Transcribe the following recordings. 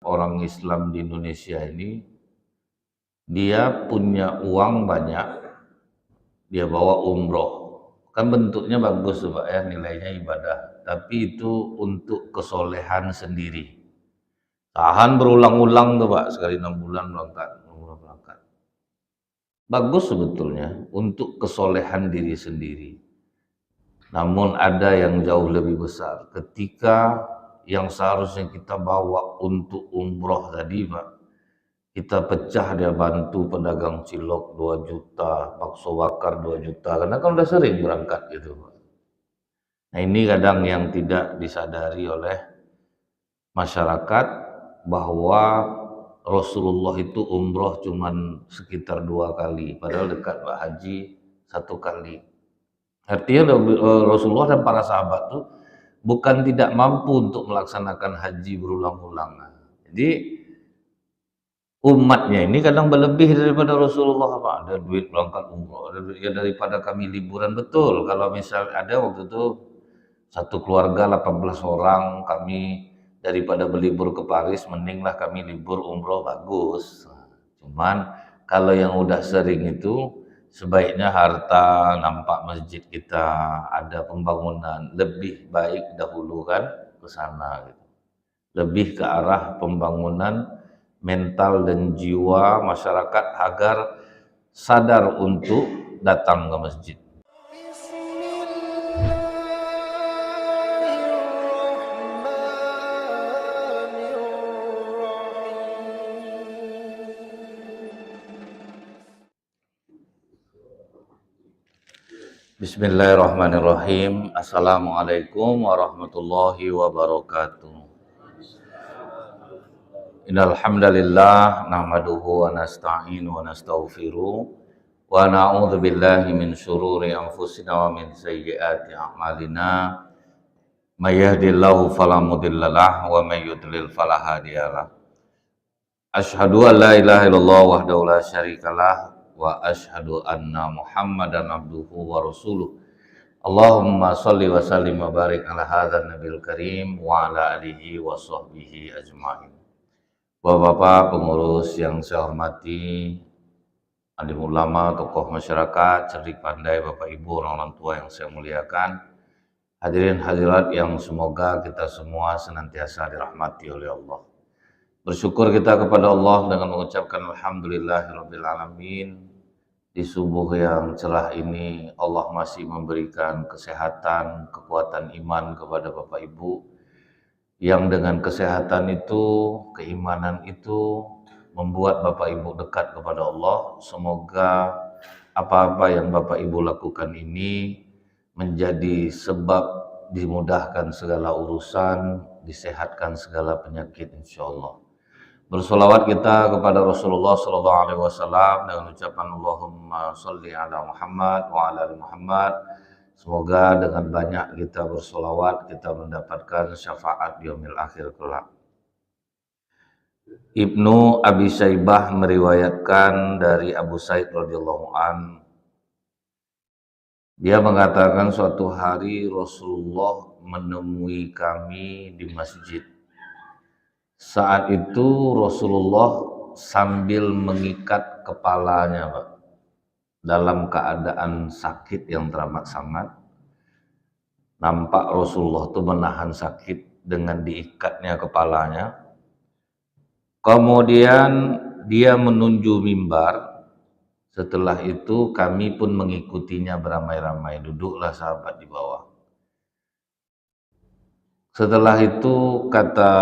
orang Islam di Indonesia ini, dia punya uang banyak, dia bawa umroh. Kan bentuknya bagus tuh Pak ya, nilainya ibadah. Tapi itu untuk kesolehan sendiri. Tahan berulang-ulang tuh Pak, sekali 6 bulan berangkat, 6 bulan berangkat. Bagus sebetulnya untuk kesolehan diri sendiri. Namun ada yang jauh lebih besar. Ketika yang seharusnya kita bawa untuk umroh tadi Pak, kita pecah, dia bantu pedagang cilok 2 juta, bakso bakar 2 juta, karena kan udah sering berangkat gitu Pak. Nah ini kadang yang tidak disadari oleh masyarakat, bahwa Rasulullah itu umroh cuman sekitar 2 kali, padahal dekat Pak, haji 1 kali. Artinya Rasulullah dan para sahabat tuh bukan tidak mampu untuk melaksanakan haji berulang-ulang. Jadi umatnya ini kadang berlebih daripada Rasulullah Pak. Ada duit berangkat umroh, ada duit ya daripada kami liburan. Betul, kalau misal ada waktu itu satu keluarga 18 orang, kami daripada berlibur ke Paris, mendinglah kami libur umroh, bagus. Cuman kalau yang udah sering itu, sebaiknya harta nampak masjid kita, ada pembangunan, lebih baik dahulu kan ke sana gitu. Lebih ke arah pembangunan mental dan jiwa masyarakat agar sadar untuk datang ke masjid. Bismillahirrahmanirrahim. Assalamualaikum warahmatullahi wabarakatuh. Innal hamdalillah nahmaduhu wa nasta'inu wa nastaghfiruh wa na'udzu billahi min syururi anfusina wa min sayyiati a'malina. May yahdihillahu fala mudhillalah wa may yudlil fala hadiyalah. Asyhadu an la ilaha illallah wahdahu la syarikalah wa asyhadu anna Muhammadan abduhu wa rasuluh. Allahumma sholli wa sallim wa barik ala hadzal nabiyil karim wa ala alihi wa sahbihi ajmain. Bapak-bapak pengurus yang saya hormati, alim ulama, tokoh masyarakat, cerdik pandai, Bapak Ibu, orang tua yang saya muliakan, hadirin hadirat yang semoga kita semua senantiasa dirahmati oleh Allah. Bersyukur kita kepada Allah dengan mengucapkan alhamdulillahirabbil alamin. Di subuh yang cerah ini Allah masih memberikan kesehatan, kekuatan iman kepada Bapak Ibu, yang dengan kesehatan itu, keimanan itu membuat Bapak Ibu dekat kepada Allah. Semoga apa-apa yang Bapak Ibu lakukan ini menjadi sebab dimudahkan segala urusan, disehatkan segala penyakit insyaallah. Bersolawat kita kepada Rasulullah sallallahu alaihi wasallam dengan ucapan Allahumma sholli ala Muhammad wa ala ali Muhammad. Semoga dengan banyak kita bersolawat, kita mendapatkan syafaat di yaumil akhir kelak. Ibnu Abi Syaibah meriwayatkan dari Abu Sa'id radhiyallahu an, dia mengatakan suatu hari Rasulullah menemui kami di masjid. Saat itu Rasulullah sambil mengikat kepalanya Pak, dalam keadaan sakit yang teramat sangat. Nampak Rasulullah itu menahan sakit dengan diikatnya kepalanya. Kemudian dia menuju mimbar. Setelah itu kami pun mengikutinya beramai-ramai. Duduklah sahabat di bawah. Setelah itu kata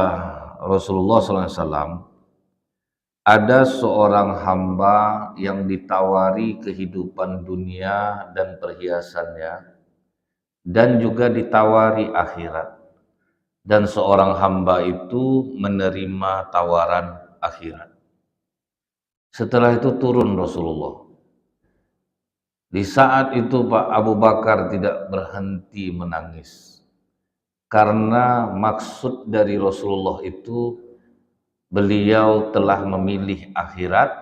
Rasulullah SAW, ada seorang hamba yang ditawari kehidupan dunia dan perhiasannya, dan juga ditawari akhirat. Dan seorang hamba itu menerima tawaran akhirat. Setelah itu turun Rasulullah. Di saat itu Pak Abu Bakar tidak berhenti menangis. Karena maksud dari Rasulullah itu, beliau telah memilih akhirat,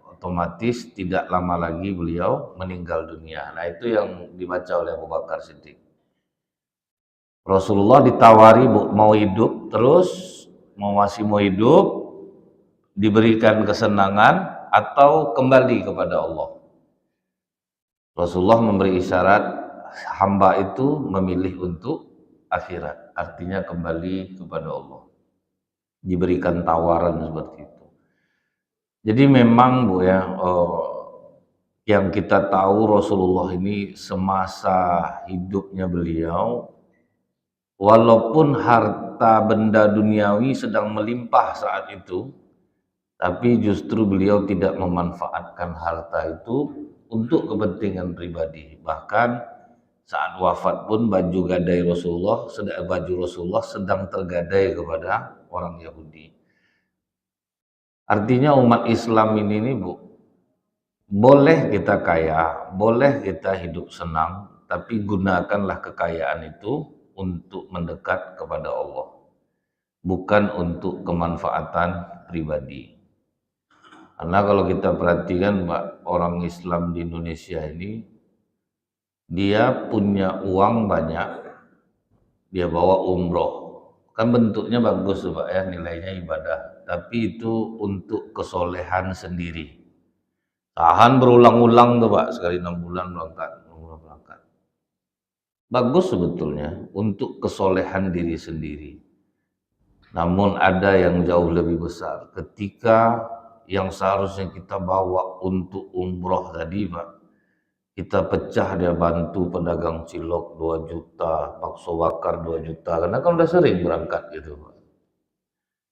otomatis tidak lama lagi beliau meninggal dunia. Nah itu yang dibaca oleh Abu Bakar Siddiq. Rasulullah ditawari mau hidup terus, masih mau hidup, diberikan kesenangan atau kembali kepada Allah. Rasulullah memberi isyarat hamba itu memilih untuk akhirat, artinya kembali kepada Allah. Diberikan tawaran seperti itu. Jadi memang Bu ya, yang kita tahu Rasulullah ini semasa hidupnya beliau, walaupun harta benda duniawi sedang melimpah saat itu, tapi justru beliau tidak memanfaatkan harta itu untuk kepentingan pribadi. Bahkan saat wafat pun baju Rasulullah sedang tergadai kepada orang Yahudi. Artinya umat Islam ini Bu, boleh kita kaya, boleh kita hidup senang, tapi gunakanlah kekayaan itu untuk mendekat kepada Allah, bukan untuk kemanfaatan pribadi. Karena kalau kita perhatikan Pak, orang Islam di Indonesia ini, dia punya uang banyak, dia bawa umroh, kan bentuknya bagus Pak ya, nilainya ibadah, tapi itu untuk kesolehan sendiri. Tahan berulang-ulang tuh Pak, sekali 6 bulan berangkat. Bagus sebetulnya untuk kesolehan diri sendiri. Namun ada yang jauh lebih besar, ketika yang seharusnya kita bawa untuk umroh tadi Pak, kita pecah, dia bantu pedagang cilok 2 juta, bakso bakar 2 juta, karena kan udah sering berangkat gitu Pak.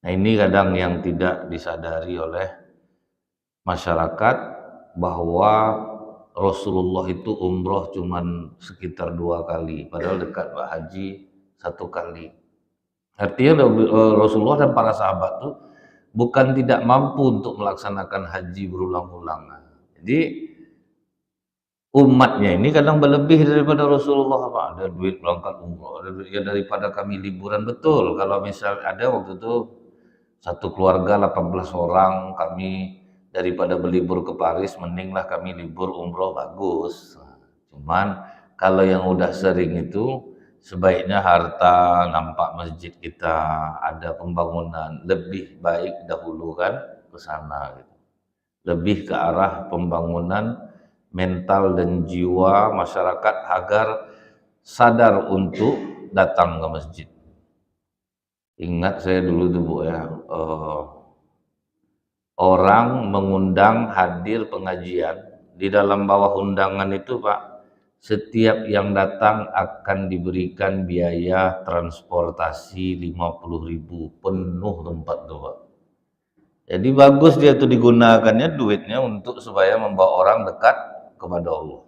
Nah ini kadang yang tidak disadari oleh masyarakat, bahwa Rasulullah itu umroh cuman sekitar 2 kali, padahal dekat Pak Haji 1 kali. Artinya Rasulullah dan para sahabat tuh bukan tidak mampu untuk melaksanakan haji berulang-ulang. Jadi umatnya ini kadang berlebih daripada Rasulullah Pak. Ada duit berangkat umroh, ada duit ya daripada kami liburan. Betul, kalau misal ada waktu itu satu keluarga 18 orang, kami daripada berlibur ke Paris, mendinglah kami libur umroh, bagus. Cuman kalau yang udah sering itu, sebaiknya harta nampak masjid kita, ada pembangunan, lebih baik dahulukan ke sana gitu. Lebih ke arah pembangunan mental dan jiwa masyarakat agar sadar untuk datang ke masjid. Ingat saya dulu tuh Bu ya, orang mengundang hadir pengajian, di dalam bawah undangan itu Pak, setiap yang datang akan diberikan biaya transportasi 50.000, penuh tempat tuh Pak. Jadi bagus dia tuh digunakannya duitnya untuk supaya membawa orang dekat kepada Allah.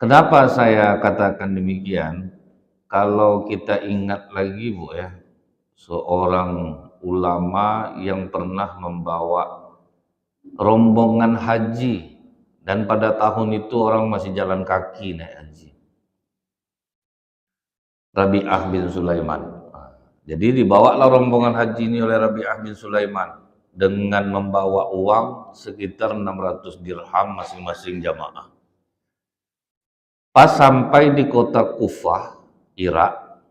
Kenapa saya katakan demikian? Kalau kita ingat lagi Bu ya, seorang ulama yang pernah membawa rombongan haji, dan pada tahun itu orang masih jalan kaki naik haji. Rabi'ah bin Sulaiman. Jadi dibawalah rombongan haji ini oleh Rabi'ah bin Sulaiman dengan membawa uang sekitar 600 dirham masing-masing jamaah. Pas sampai di kota Kufah, Irak,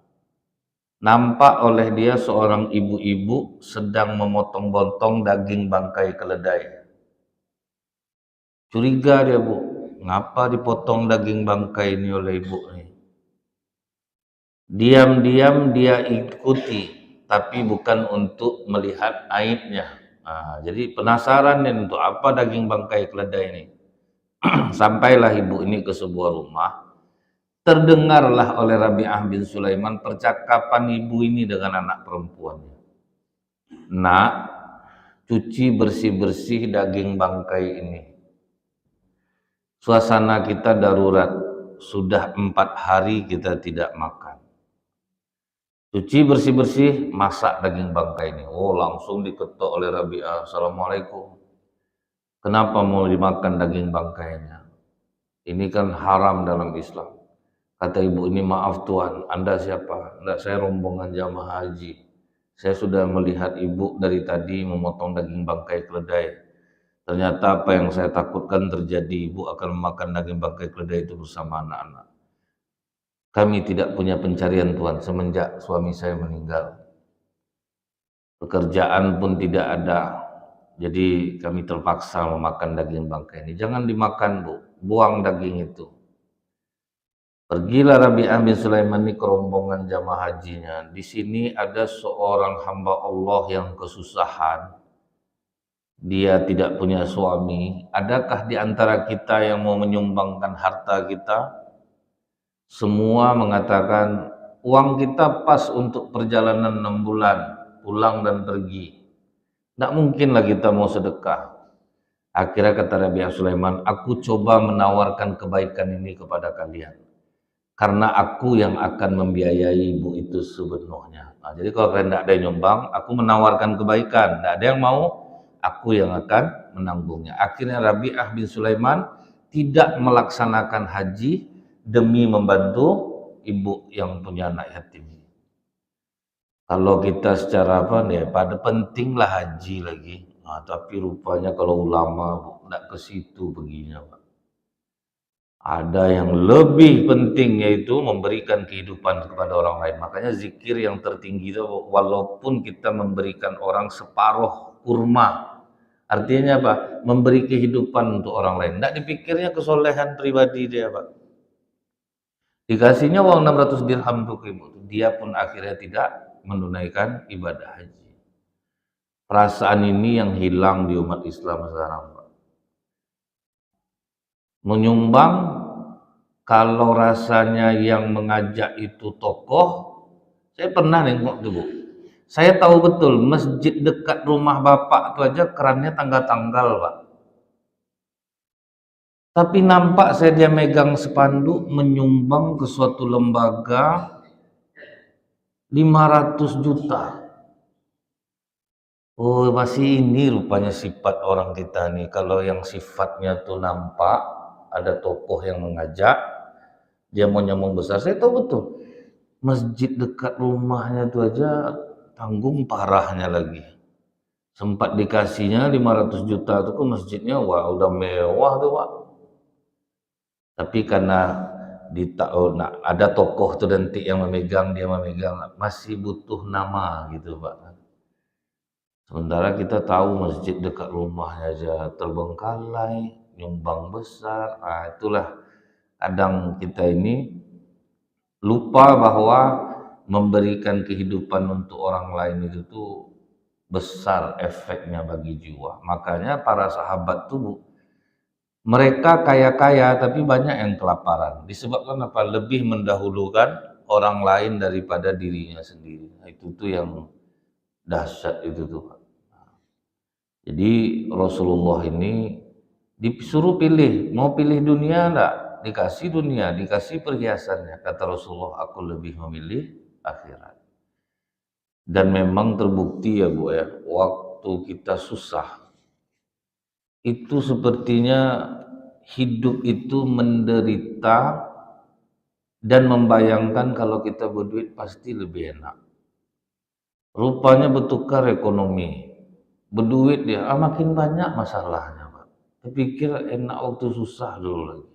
nampak oleh dia seorang ibu-ibu sedang memotong-potong daging bangkai keledai. Curiga dia Bu, ngapa dipotong daging bangkai ini oleh ibu ini? Diam-diam dia ikuti, tapi bukan untuk melihat aibnya. Jadi penasaran nih, untuk apa daging bangkai keledai ini. Sampailah ibu ini ke sebuah rumah. Terdengarlah oleh Rabi'ah bin Sulaiman percakapan ibu ini dengan anak perempuannya. Nak, cuci bersih-bersih daging bangkai ini. Suasana kita darurat, sudah 4 hari kita tidak makan. Cuci bersih-bersih, masak daging bangkai ini. Oh, langsung diketok oleh Rabi'ah. Assalamualaikum. Kenapa mau dimakan daging bangkainya? Ini kan haram dalam Islam. Kata ibu ini, maaf Tuan, Anda siapa? Enggak, saya rombongan jamaah haji. Saya sudah melihat ibu dari tadi memotong daging bangkai keledai. Ternyata apa yang saya takutkan terjadi, ibu akan memakan daging bangkai keledai itu bersama anak-anak. Kami tidak punya pencarian Tuan semenjak suami saya meninggal. pekerjaan pun tidak ada. Jadi kami terpaksa memakan daging bangkai ini. Jangan dimakan, Bu. Buang daging itu. Pergilah Rabi'ah bin Sulaiman ini ke rombongan jamaah hajinya. Di sini ada seorang hamba Allah yang kesusahan. Dia tidak punya suami. Adakah di antara kita yang mau menyumbangkan harta kita? Semua mengatakan uang kita pas untuk perjalanan 6 bulan, pulang dan pergi. Tidak mungkinlah kita mau sedekah. Akhirnya kata Rabi'ah Sulaiman, aku coba menawarkan kebaikan ini kepada kalian. Karena aku yang akan membiayai ibu itu sepenuhnya. Nah, jadi kalau kalian tidak ada yang nyumbang, aku menawarkan kebaikan. Tidak ada yang mau, aku yang akan menanggungnya. Akhirnya Rabi'ah bin Sulaiman tidak melaksanakan haji demi membantu ibu yang punya anak yatim. Kalau kita secara apa nih, pada pentinglah haji lagi. Nah, tapi rupanya kalau ulama tidak ke situ begini, Pak. Ada yang lebih penting yaitu memberikan kehidupan kepada orang lain. Makanya zikir yang tertinggi itu walaupun kita memberikan orang separuh kurma. Artinya apa? Memberi kehidupan untuk orang lain. Tidak dipikirnya kesolehan pribadi dia, Pak. Dikasihnya uang 600 dirham untuk ibu. Dia pun akhirnya tidak menunaikan ibadah haji. Perasaan ini yang hilang di umat Islam sekarang, Pak. Menyumbang kalau rasanya yang mengajak itu tokoh, saya pernah nengok tuh, Bu. Saya tahu betul masjid dekat rumah Bapak itu aja kerannya tanggal-tanggal, Pak. Tapi nampak saya dia megang spanduk menyumbang ke suatu lembaga 500 juta. Oh, masih ini rupanya sifat orang kita nih. Kalau yang sifatnya tuh nampak ada tokoh yang mengajak, dia mau nyambung besar. Saya tahu betul. Masjid dekat rumahnya tuh aja tanggung parahnya lagi. Sempat dikasihnya 500 juta itu ke masjidnya, wah udah mewah tuh, Pak. Tapi karena ada tokoh tuh nanti yang memegang, dia memegang, masih butuh nama gitu, Pak. Sementara kita tahu masjid dekat rumahnya aja terbengkalai, nyumbang besar. Nah, itulah kadang kita ini lupa bahwa memberikan kehidupan untuk orang lain itu tuh besar efeknya bagi jiwa. Makanya para sahabat tuh mereka kaya-kaya tapi banyak yang kelaparan. Disebabkan apa? Lebih mendahulukan orang lain daripada dirinya sendiri. Nah, itu tuh yang dahsyat itu tuh. Jadi Rasulullah ini disuruh pilih, mau pilih dunia enggak? Dikasih dunia, dikasih perhiasannya. Kata Rasulullah, aku lebih memilih akhirat. Dan memang terbukti ya Bu ya, waktu kita susah, itu sepertinya hidup itu menderita dan membayangkan kalau kita berduit pasti lebih enak. Rupanya bertukar ekonomi. Berduit dia, makin banyak masalahnya, Pak. Saya pikir enak waktu susah dulu lagi.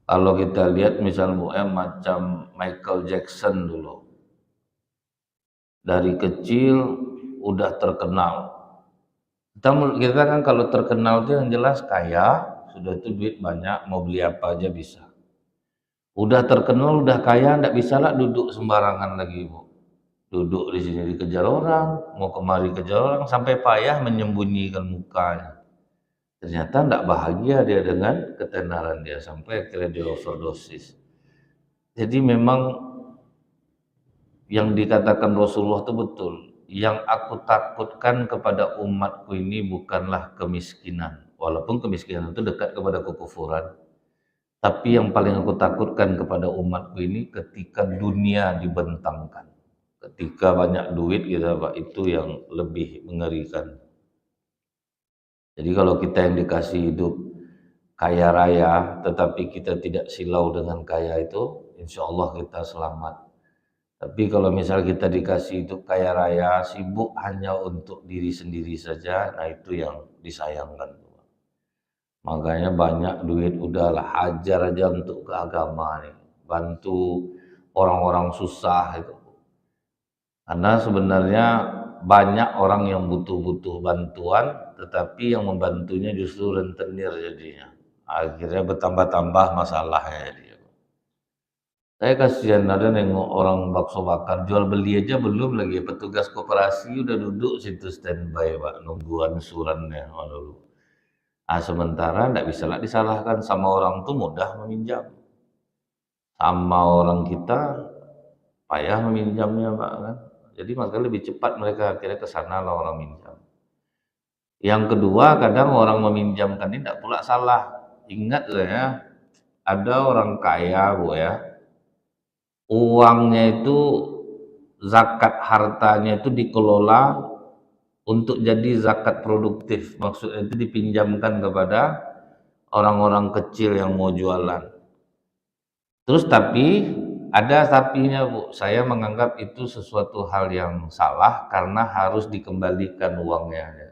Kalau kita lihat misalnya macam Michael Jackson dulu. Dari kecil udah terkenal. Kita kan kalau terkenal itu yang jelas kaya, sudah itu duit banyak, mau beli apa aja bisa. Udah terkenal, udah kaya, ndak bisa lah duduk sembarangan lagi, Bu. Duduk di sini dikejar orang, mau kemari kejar orang, sampai payah menyembunyikan mukanya. Ternyata tidak bahagia dia dengan ketenaran dia, sampai akhirnya dia overdosis. Jadi memang yang dikatakan Rasulullah itu betul. Yang aku takutkan kepada umatku ini bukanlah kemiskinan. Walaupun kemiskinan itu dekat kepada kekufuran. Tapi yang paling aku takutkan kepada umatku ini ketika dunia dibentangkan. Ketika banyak duit gitu Pak, itu yang lebih mengerikan. Jadi kalau kita yang dikasih hidup kaya raya, tetapi kita tidak silau dengan kaya itu, insya Allah kita selamat. Tapi kalau misal kita dikasih hidup kaya raya, sibuk hanya untuk diri sendiri saja, nah itu yang disayangkan. Makanya banyak duit udahlah, hajar aja untuk ke agama nih, bantu orang-orang susah itu. Karena sebenarnya banyak orang yang butuh-butuh bantuan, tetapi yang membantunya justru rentenir jadinya. Akhirnya bertambah-tambah masalahnya dia. Saya kasihan ada nengok orang bakso bakar jual beli aja belum lagi, petugas koperasi udah duduk situ standby Pak, nunggu ansurannya. Waduh. Sementara nggak bisa lah disalahkan, sama orang tuh mudah meminjam, sama orang kita payah meminjamnya Pak kan. Jadi makanya lebih cepat mereka akhirnya ke sana lah orang minjam. Yang kedua, kadang orang meminjamkan ini tidak pula salah. Ingat ya, ada orang kaya Bu ya, uangnya itu zakat hartanya itu dikelola untuk jadi zakat produktif. Maksudnya itu dipinjamkan kepada orang-orang kecil yang mau jualan. Terus tapi ada tapinya Bu, saya menganggap itu sesuatu hal yang salah karena harus dikembalikan uangnya.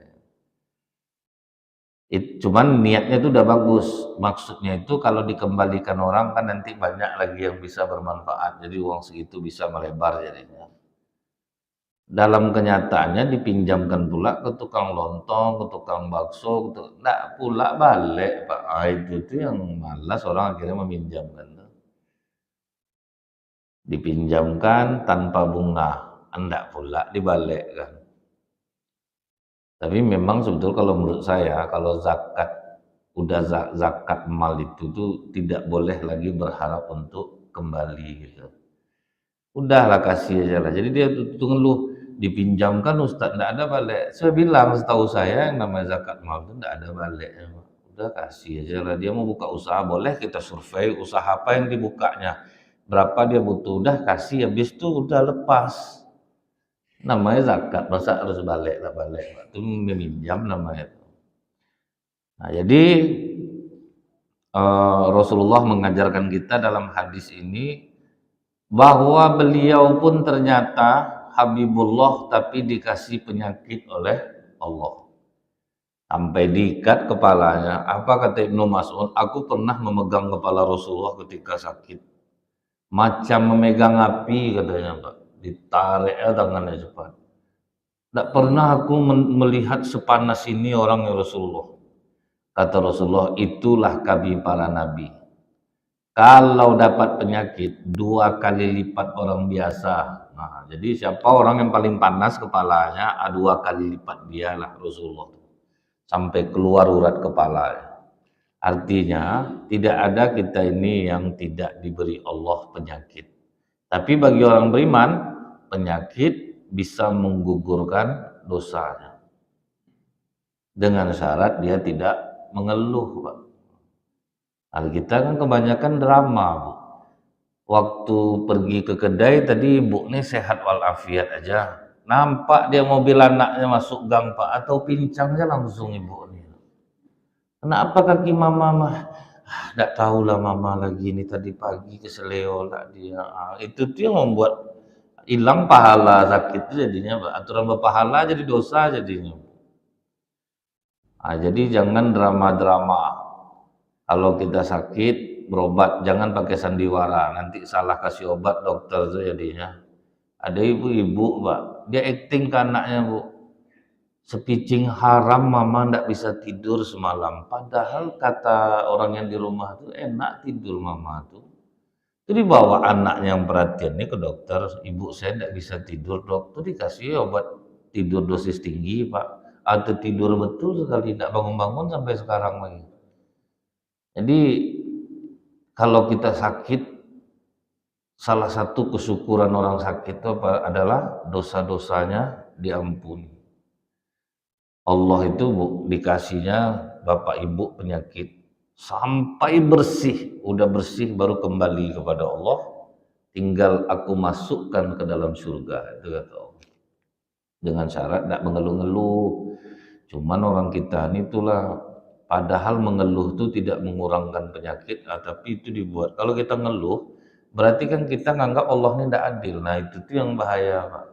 Cuman niatnya itu udah bagus, maksudnya itu kalau dikembalikan orang kan nanti banyak lagi yang bisa bermanfaat, jadi uang segitu bisa melebar jadinya. Dalam kenyataannya dipinjamkan pula ke tukang lontong, ke tukang bakso, enggak pula balik Pak. Itu tuh yang malas orang akhirnya meminjamkan. Dipinjamkan tanpa bunga, enggak pula dibalikkan. Tapi memang sebetulnya kalau menurut saya, kalau zakat udah zakat mal itu tuh tidak boleh lagi berharap untuk kembali gitu. Udahlah kasih aja lah. Jadi dia tuh ngeluh dipinjamkan Ustaz enggak ada balik. Saya bilang setahu saya yang namanya zakat mal itu enggak ada balik. Udah kasih aja lah. Dia mau buka usaha boleh kita survei usaha apa yang dibukanya. Berapa dia butuh, udah kasih habis itu udah lepas. Namanya zakat, masa harus balik lah balik. Itu meminjam namanya. Nah, jadi Rasulullah mengajarkan kita dalam hadis ini bahwa beliau pun ternyata Habibullah tapi dikasih penyakit oleh Allah. Sampai diikat kepalanya. Apa kata Ibnu Mas'ud? Aku pernah memegang kepala Rasulullah ketika sakit. Macam memegang api katanya Pak. Ditarik tangannya cepat. Tidak pernah aku melihat sepanas ini orang ya Rasulullah. Kata Rasulullah, itulah kami para nabi. Kalau dapat penyakit 2 kali lipat orang biasa. Nah, jadi siapa orang yang paling panas kepalanya, 2 kali lipat dialah Rasulullah. Sampai keluar urat kepala. Artinya tidak ada kita ini yang tidak diberi Allah penyakit. Tapi bagi orang beriman, penyakit bisa menggugurkan dosanya. Dengan syarat dia tidak mengeluh, Pak. Nah, kita kan kebanyakan drama, Bu. Waktu pergi ke kedai tadi ibu nih sehat walafiat aja. Nampak dia mobil anaknya masuk gang, Pak, atau pincangnya langsung ibu nih. Kenapa kaki mama mah? Tidak tahu lah mama lagi ini tadi pagi keseleo lah dia. Itu tuh yang membuat hilang pahala sakit itu jadinya, Pak. Aturan berpahala jadi dosa jadinya. Jadi jangan drama-drama. Kalau kita sakit berobat jangan pakai sandiwara. Nanti salah kasih obat dokter itu jadinya. Ada ibu-ibu, Pak, dia acting ke anaknya, Bu. Sepicing haram mama ndak bisa tidur semalam. Padahal kata orang yang di rumah tuh enak tidur mama tuh. Itu dibawa anaknya yang perhatian nih ke dokter. Ibu saya ndak bisa tidur, dokter dikasih obat tidur dosis tinggi, Pak. Atau tidur betul sekali, ndak bangun-bangun sampai sekarang lagi. Jadi kalau kita sakit, salah satu kesyukuran orang sakit itu adalah dosa-dosanya diampuni. Allah itu Bu, dikasihnya Bapak Ibu penyakit sampai bersih, udah bersih baru kembali kepada Allah, tinggal aku masukkan ke dalam surga, itu kata Allah. Dengan syarat tidak mengeluh-ngeluh. Cuman orang kita ini itulah, padahal mengeluh itu tidak mengurangkan penyakit, tapi itu dibuat. Kalau kita ngeluh, berarti kan kita nganggap Allah ini tidak adil. Nah itu tuh yang bahaya, Pak.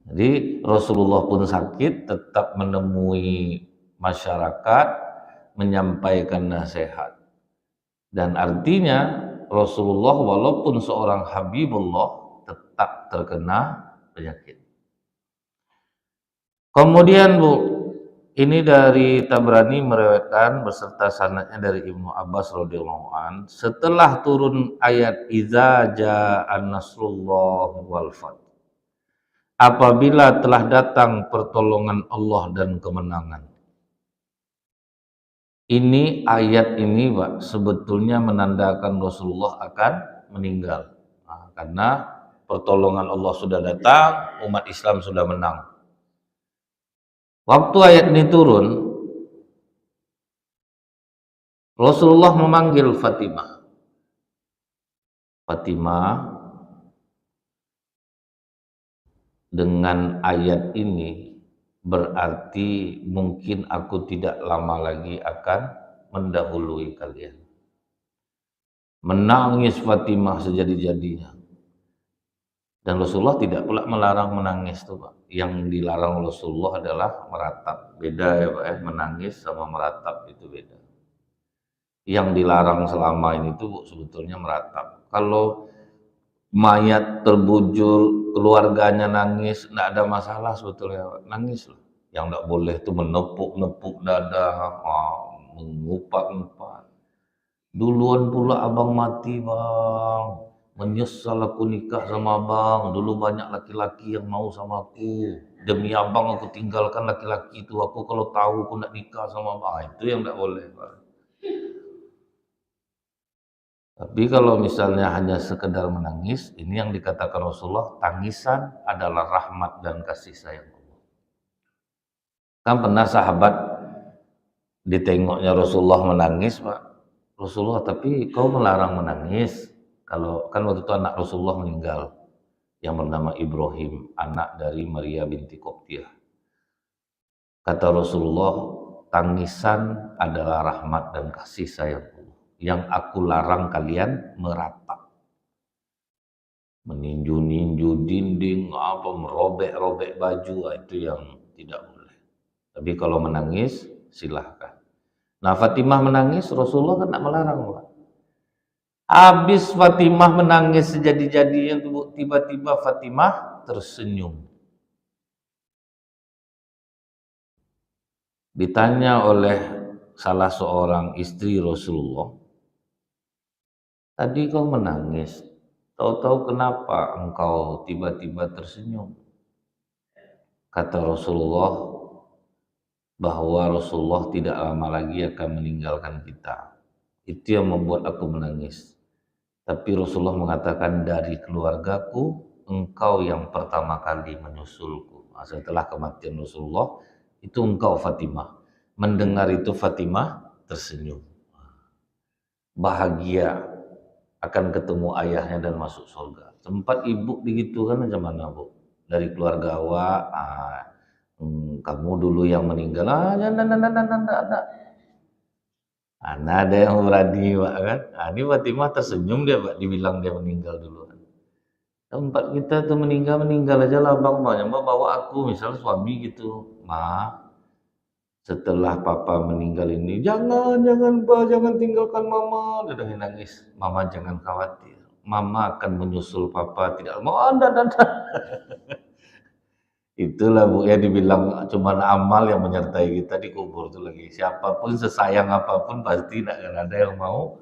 Jadi Rasulullah pun sakit tetap menemui masyarakat menyampaikan nasihat. Dan artinya Rasulullah walaupun seorang Habibullah tetap tak terkena penyakit. Kemudian Bu, ini dari Tabrani meriwayatkan beserta sanadnya dari Ibnu Abbas radhiyallahu an, setelah turun ayat idza ja'an nasrullah wal fath, apabila telah datang pertolongan Allah dan kemenangan. Ini ayat ini Pak sebetulnya menandakan Rasulullah akan meninggal. Nah, karena pertolongan Allah sudah datang, umat Islam sudah menang. Waktu ayat ini turun, Rasulullah memanggil Fatimah. Fatimah, dengan ayat ini berarti mungkin aku tidak lama lagi akan mendahului kalian. Menangis Fatimah sejadi-jadinya. Dan Rasulullah tidak pula melarang menangis tuh Pak. Yang dilarang Rasulullah adalah meratap. Beda ya Pak ya, menangis sama meratap itu beda. Yang dilarang selama ini tuh sebetulnya meratap. Kalau mayat terbujur, keluarganya nangis, tidak ada masalah sebetulnya Pak. Nangis loh. Yang tidak boleh tuh menepuk-nepuk dada, mengupak-ngupak. Duluan pula abang mati bang. Menyesal aku nikah sama abang. Dulu banyak laki-laki yang mau sama aku. Demi abang aku tinggalkan laki-laki itu. Aku kalau tahu aku nak nikah sama abang. Itu yang tidak boleh Pak. Tapi kalau misalnya hanya sekedar menangis, ini yang dikatakan Rasulullah, tangisan adalah rahmat dan kasih sayang Allah. Kan pernah sahabat ditengoknya Rasulullah menangis Pak. Rasulullah, tapi kau melarang menangis. Kalau kan waktu itu anak Rasulullah meninggal yang bernama Ibrahim, anak dari Maria binti Qibtiyah. Kata Rasulullah, tangisan adalah rahmat dan kasih sayang Allah. Yang aku larang kalian meratap, meninju-ninju dinding, merobek-robek baju, itu yang tidak boleh. Tapi kalau menangis silahkan. Nah Fatimah menangis, Rasulullah kan tidak melarang Pak. Habis Fatimah menangis sejadi-jadinya, tiba-tiba Fatimah tersenyum. Ditanya oleh salah seorang istri Rasulullah, tadi kau menangis, tahu-tahu kenapa engkau tiba-tiba tersenyum? Kata Rasulullah bahwa Rasulullah tidak lama lagi akan meninggalkan kita. Itu yang membuat aku menangis. Tapi Rasulullah mengatakan, dari keluargaku engkau yang pertama kali menyusulku. Nah, setelah kematian Rasulullah itu engkau Fatimah. Mendengar itu Fatimah tersenyum. Bahagia akan ketemu ayahnya dan masuk surga. Sempat ibu begitu kan macam mana Bu? Dari keluarga awak, kamu dulu yang meninggal. Jangan. Nah, ada yang berani Pak kan. Ini Fatimah tersenyum dia Pak, dibilang dia meninggal duluan. Tempat kita tuh meninggal aja lah Bang, bawa aku misal suami gitu. Setelah papa meninggal ini, jangan Pak, jangan tinggalkan mama. Dia udah nangis. Mama jangan khawatir. Mama akan menyusul papa, tidak mau. Anda. Itulah Bu ya, dibilang cuman amal yang menyertai kita di kubur itu lagi. Siapapun sesayang apapun pasti tidak akan ada yang mau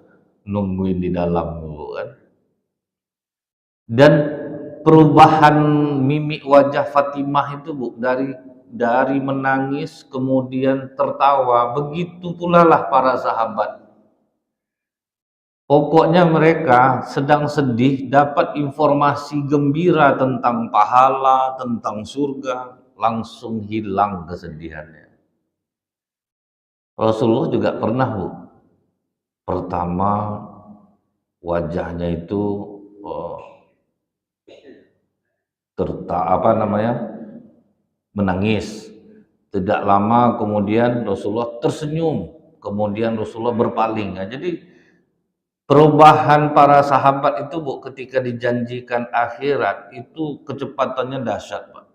nungguin di dalam Bu kan. Dan perubahan mimik wajah Fatimah itu Bu, dari menangis kemudian tertawa, begitu pula lah para sahabat. Pokoknya mereka sedang sedih, dapat informasi gembira tentang pahala, tentang surga, langsung hilang kesedihannya. Rasulullah juga pernah Bu, pertama wajahnya itu menangis. Tidak lama kemudian Rasulullah tersenyum, kemudian Rasulullah berpaling. Nah, jadi perubahan para sahabat itu Bu, ketika dijanjikan akhirat itu kecepatannya dahsyat Pak.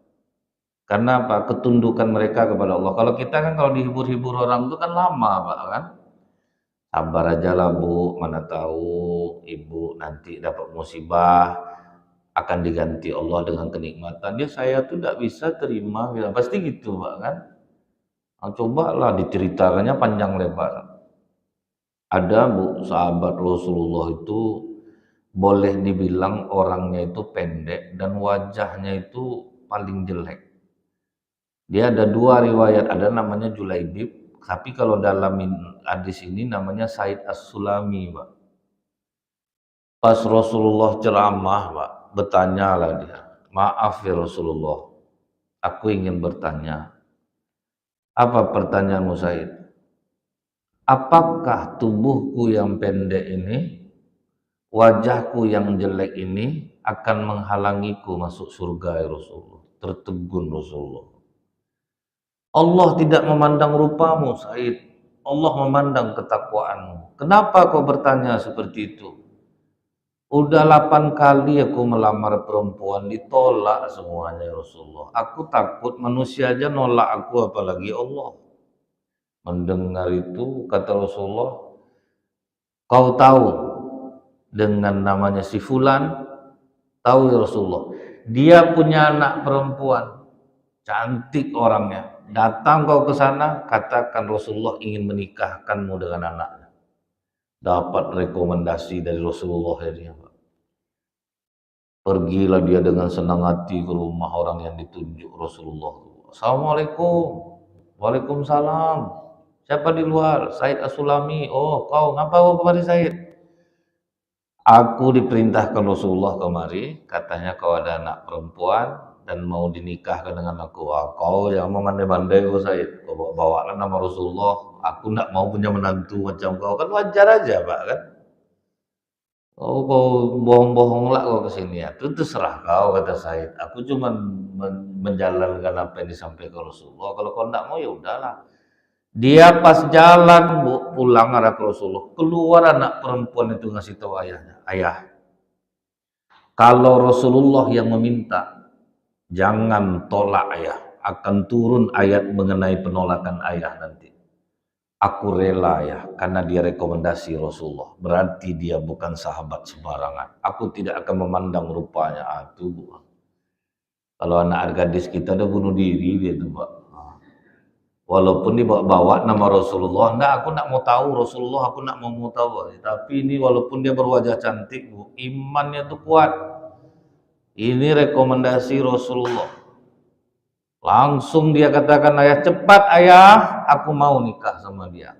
Karena apa? Ketundukan mereka kepada Allah. Kalau kita kan kalau dihibur-hibur orang itu kan lama Pak kan. Sabar aja lah Bu, mana tahu ibu nanti dapat musibah, akan diganti Allah dengan kenikmatan. Dia saya tuh tidak bisa terima, bilang pasti gitu Pak kan. Nah, cobalah diceritakannya panjang lebar. Ada Bu sahabat Rasulullah itu boleh dibilang orangnya itu pendek dan wajahnya itu paling jelek. Dia ada dua riwayat, ada namanya Julaibib, tapi kalau dalam hadis ini namanya Said As-Sulami, Pak. Pas Rasulullah ceramah, Pak, bertanyalah dia, maaf ya Rasulullah, aku ingin bertanya. Apa pertanyaanmu Said? Apakah tubuhku yang pendek ini, wajahku yang jelek ini akan menghalangiku masuk surga ya Rasulullah? Tertegun Rasulullah. Allah tidak memandang rupamu Said, Allah memandang ketakwaanmu. Kenapa kau bertanya seperti itu? Udah 8 kali aku melamar perempuan, ditolak semuanya ya Rasulullah. Aku takut manusia aja nolak aku, apalagi Allah. Mendengar itu kata Rasulullah, kau tahu dengan namanya si Fulan, tahu ya Rasulullah, dia punya anak perempuan, cantik orangnya. Datang kau ke sana, katakan Rasulullah ingin menikahkanmu dengan anaknya. Dapat rekomendasi dari Rasulullah ya dia. Pergilah dia dengan senang hati ke rumah orang yang ditunjuk Rasulullah. Assalamualaikum. Waalaikumsalam. Siapa di luar? Said As-Sulami. Oh, kau ngapa kau kemari Said? Aku diperintahkan Rasulullah kemari, katanya kau ada anak perempuan dan mau dinikahkan dengan aku. Wah, kau yang memandai-mandai kau Said. Kau bawalah nama Rasulullah. Aku tidak mau punya menantu macam kau. Kan wajar aja Pak kan. Oh, kau bohong-bohong lah kau kesini ya. Itu terserah kau kata Said. Aku cuma menjalankan apa yang disampaikan Rasulullah. Kalau kau tidak mau ya udahlah. Dia pas jalan pulang arah ke Rasulullah, keluar anak perempuan itu ngasih tahu ayahnya, ayah, kalau Rasulullah yang meminta, jangan tolak ayah. Akan turun ayat mengenai penolakan ayah nanti. Aku rela ya, karena dia rekomendasi Rasulullah. Berarti dia bukan sahabat sembarangan. Aku tidak akan memandang rupanya. Tuh. Kalau anak gadis kita udah bunuh diri dia tuh, Pak. Walaupun dibawa nama Rasulullah, enggak, aku nak mau tahu Rasulullah, aku nak mau tahu. Tapi ini walaupun dia berwajah cantik, Bu, imannya tuh kuat. Ini rekomendasi Rasulullah. Langsung dia katakan, ayah, cepat ayah, aku mau nikah sama dia.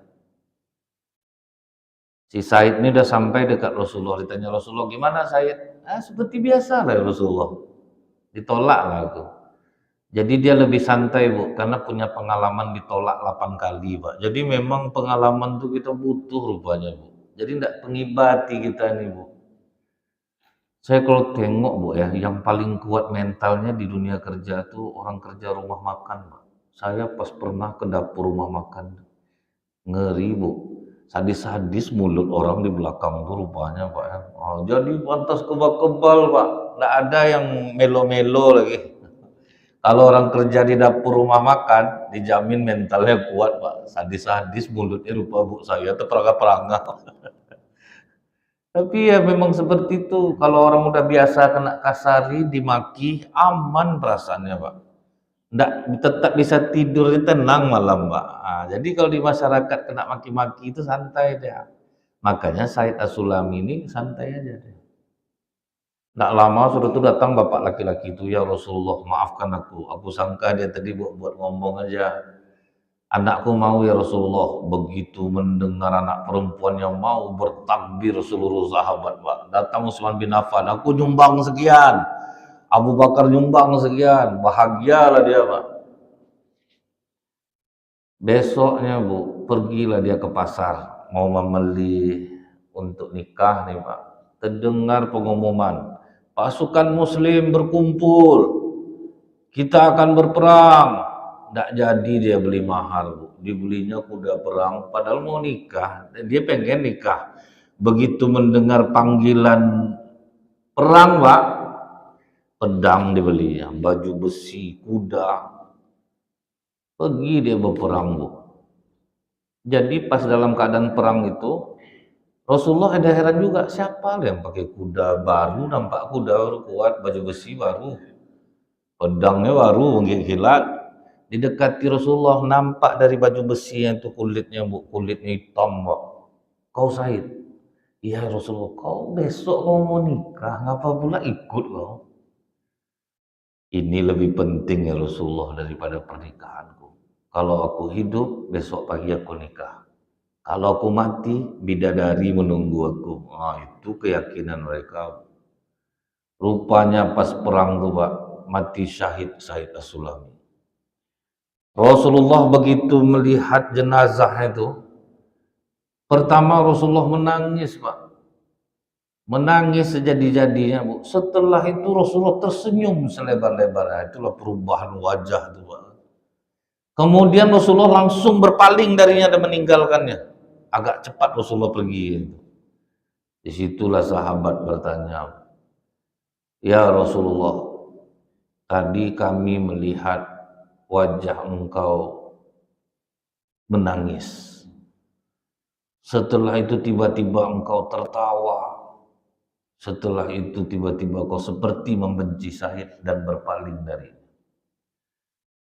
Si Said ini udah sampai dekat Rasulullah, ditanya Rasulullah, gimana Said? Seperti biasa lah Rasulullah. Ditolak lah aku. Jadi dia lebih santai Bu, karena punya pengalaman ditolak 8 kali Pak. Jadi memang pengalaman tuh kita butuh rupanya Bu. Jadi tidak pengibati kita nih Bu. Saya kalau tengok Bu ya, yang paling kuat mentalnya di dunia kerja tuh orang kerja rumah makan Pak. Saya pas pernah ke dapur rumah makan, ngeri Bu. Sadis-sadis mulut orang di belakang tuh rupanya Pak ya. Jadi pantas kebal-kebal Pak. Nggak ada yang melo-melo lagi. Kalau orang kerja di dapur rumah makan, dijamin mentalnya kuat Pak. Sadis-sadis mulutnya rupa Bu saya tuh perangga-perangga. Tapi ya memang seperti itu. Kalau orang udah biasa kena kasari, dimaki, aman perasaannya Pak. Nggak, tetap bisa tidur, tenang malam Pak. Jadi kalau di masyarakat kena maki-maki itu santai dia. Makanya Said As-Sulami ini santai aja dia. Nggak lama sudah tuh datang bapak laki-laki itu, ya Rasulullah maafkan aku sangka dia tadi buat ngomong aja. Anakku mau ya Rasulullah. Begitu mendengar anak perempuan yang mau bertakbir seluruh sahabat Pak. Datang Utsman bin Affan, aku nyumbang sekian. Abu Bakar nyumbang sekian. Bahagialah dia Pak. Besoknya Bu, pergilah dia ke pasar. Mau membeli untuk nikah nih Pak. Terdengar pengumuman, pasukan muslim berkumpul, kita akan berperang. Tidak jadi dia beli mahar Bu. Dibelinya kuda perang, padahal mau nikah, dia pengen nikah. Begitu mendengar panggilan perang Pak, pedang dibelinya, baju besi, kuda, pergi dia berperang Bu. Jadi pas dalam keadaan perang itu, Rasulullah ada heran juga, siapa yang pakai kuda baru, nampak kuda baru kuat, baju besi baru, pedangnya baru, kilat. Didekati Rasulullah, nampak dari baju besi yang itu kulitnya kulitnya hitam, Pak. Kau Said? Iya Rasulullah, kau besok kau mau nikah, ngapa pula ikut kau? Ini lebih penting ya Rasulullah daripada pernikahanku. Kalau aku hidup, besok pagi aku nikah. Kalau aku mati, bidadari menunggu aku. Nah, itu keyakinan mereka. Rupanya pas perang tuh Pak, mati syahid Said As-Sulami. Rasulullah begitu melihat jenazah itu, pertama Rasulullah menangis Pak. Menangis sejadi-jadinya Bu. Setelah itu Rasulullah tersenyum selebar-lebarnya. Itulah perubahan wajah itu Pak. Kemudian Rasulullah langsung berpaling darinya dan meninggalkannya. Agak cepat Rasulullah pergi. Disitulah sahabat bertanya, ya Rasulullah, tadi kami melihat wajah engkau menangis. Setelah itu tiba-tiba engkau tertawa. Setelah itu tiba-tiba kau seperti membenci Said dan berpaling darinya.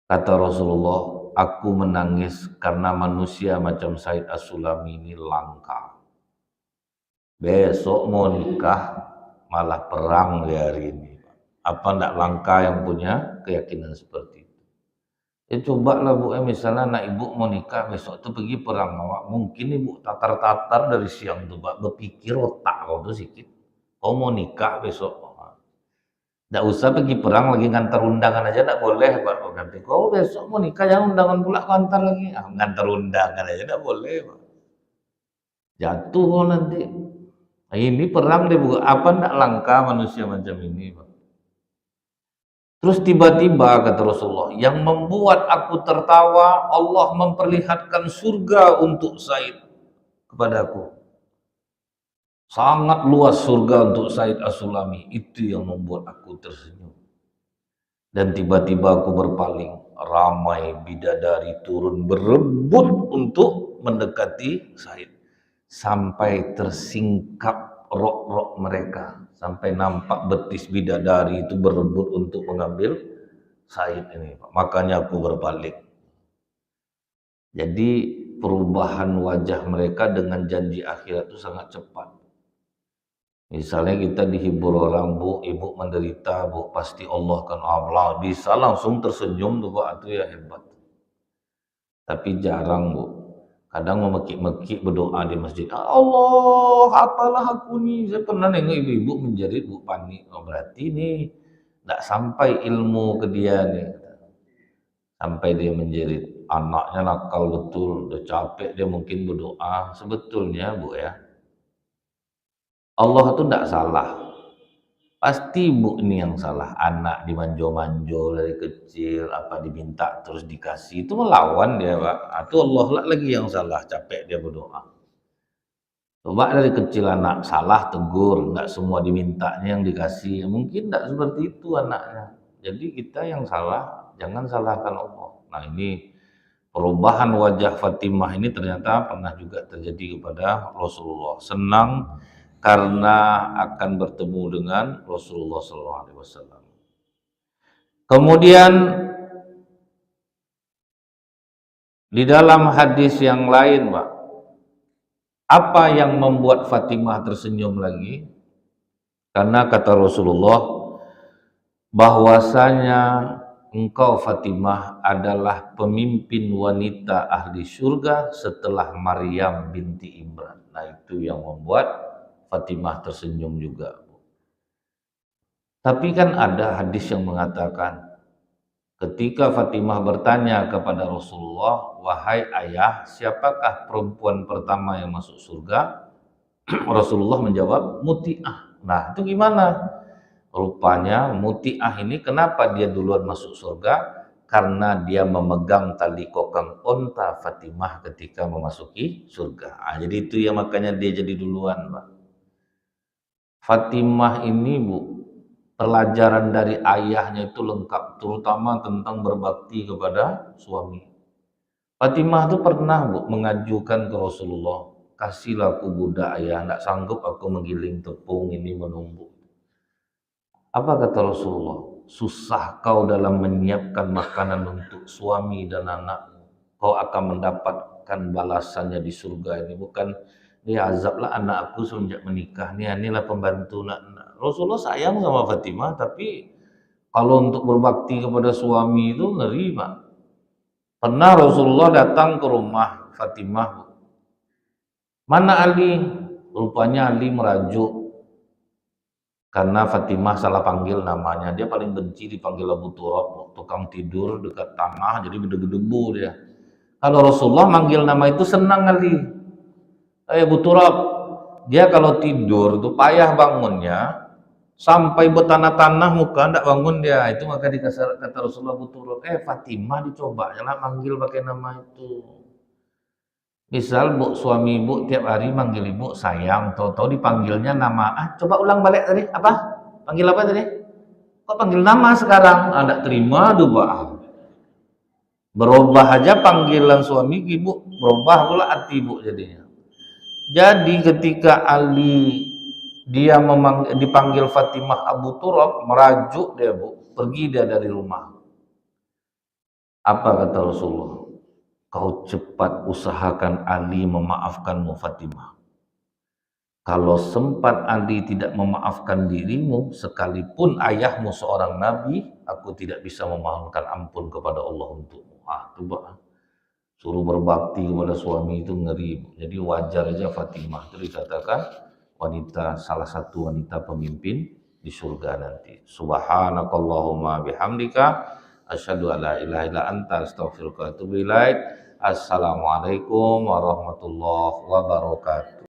Kata Rasulullah, aku menangis karena manusia macam Said As-Sulami ini langka. Besok mau nikah, malah perang di hari ini. Apa enggak langka yang punya keyakinan seperti itu? Ya cobalah Bu, misalnya anak ibu mau nikah besok tuh pergi perang, mungkin ibu tatar-tatar dari siang tuh Pak, berpikir otak kau tuh sedikit. Kau mau nikah besok, tidak usah pergi perang lagi ngantar undangan aja tidak boleh Pak. Ganti kau besok mau nikah jangan undangan pula ngantar lagi, ngantar undangan aja tidak boleh Pak. Jatuh kau nanti. Nah, ini perang deh bukan apa ndak langka manusia macam ini Pak. Terus tiba-tiba kata Rasulullah, yang membuat aku tertawa, Allah memperlihatkan surga untuk Said kepadaku. Sangat luas surga untuk Said As-Sulami, itu yang membuat aku tersenyum. Dan tiba-tiba aku berpaling, ramai bidadari turun berebut untuk mendekati Said. Sampai tersingkap rok-rok mereka, sampai nampak betis bidadari itu berebut untuk mengambil Said ini. Makanya aku berbalik. Jadi perubahan wajah mereka dengan janji akhirat itu sangat cepat. Misalnya kita dihibur orang, Bu, ibu menderita, Bu, pasti Allah kan Allah bisa langsung tersenyum tuh Pak, itu ya hebat. Tapi jarang Bu, kadang memekik-mekik berdoa di masjid, Allah apalah aku nih, saya pernah nengok ibu-ibu menjerit Bu, panik, oh, berarti nih tidak sampai ilmu ke dia nih, sampai dia menjerit, anaknya nakal betul, udah capek dia mungkin berdoa, sebetulnya Bu ya, Allah itu tidak salah. Pasti ibu ini yang salah, anak dimanjo-manjo dari kecil, apa diminta terus dikasih, itu melawan dia Pak. Itu Allah lah lagi yang salah, capek dia berdoa. Coba dari kecil anak salah tegur, nggak semua dimintanya yang dikasih, mungkin tidak seperti itu anaknya. Jadi kita yang salah, jangan salahkan Allah. Nah ini perubahan wajah Fatimah ini ternyata pernah juga terjadi kepada Rasulullah. Senang karena akan bertemu dengan Rasulullah SAW. Kemudian di dalam hadis yang lain, Pak, apa yang membuat Fatimah tersenyum lagi? Karena kata Rasulullah bahwasanya engkau Fatimah adalah pemimpin wanita ahli surga setelah Maryam binti Imran. Nah itu yang membuat Fatimah tersenyum juga. Tapi kan ada hadis yang mengatakan ketika Fatimah bertanya kepada Rasulullah, wahai ayah, siapakah perempuan pertama yang masuk surga? Rasulullah menjawab, Muti'ah. Nah itu gimana? Rupanya Muti'ah ini kenapa dia duluan masuk surga? Karena dia memegang tali kokang onta Fatimah ketika memasuki surga. Nah, jadi itu ya makanya dia jadi duluan, Pak. Fatimah ini Bu, pelajaran dari ayahnya itu lengkap, terutama tentang berbakti kepada suami. Fatimah itu pernah Bu mengajukan ke Rasulullah, kasihlah aku budak ayah, tidak sanggup aku menggiling tepung ini menumbuk. Apa kata Rasulullah? Susah kau dalam menyiapkan makanan untuk suami dan anakmu. Kau akan mendapatkan balasannya di surga ini. Bukan, ya azablah anakku semenjak menikah. Inilah pembantu nak. Rasulullah sayang sama Fatimah, tapi kalau untuk berbakti kepada suami itu ngeri, Pak. Pernah Rasulullah datang ke rumah Fatimah. Mana Ali? Rupanya Ali merajuk karena Fatimah salah panggil namanya. Dia paling benci dipanggil Abu Turab, tukang tidur dekat tanah, jadi berdebu-debu dia. Kalau Rasulullah manggil nama itu senang Ali. Abu Turab. Dia kalau tidur tuh payah bangunnya, sampai bertanah-tanah muka ndak bangun dia. Itu maka kata Rasulullah Abu Turab, Fatimah dicoba jangan manggil pakai nama itu. Misal suami ibu tiap hari manggil ibu sayang, tahu-tahu dipanggilnya nama. Coba ulang balik tadi, apa? Panggil apa tadi? Kok panggil nama sekarang? Tidak terima, doa. Berubah aja panggilan suami ibu, berubah pula hati ibu jadinya. Jadi ketika Ali dia dipanggil Fatimah Abu Turab, merajuk dia, Bu, pergi dia dari rumah. Apa kata Rasulullah? Kau cepat usahakan Ali memaafkanmu Fatimah. Kalau sempat Ali tidak memaafkan dirimu, sekalipun ayahmu seorang nabi, aku tidak bisa memohonkan ampun kepada Allah untukmu. Coba suruh berbakti kepada suami itu ngeri. Jadi wajar aja Fatimah itu dikatakan salah satu wanita pemimpin di surga nanti. Subhanakallahumma bihamdika asyhadu an la ilaha illa anta astaghfiruka wa atubu ilaik. Assalamualaikum warahmatullahi wabarakatuh.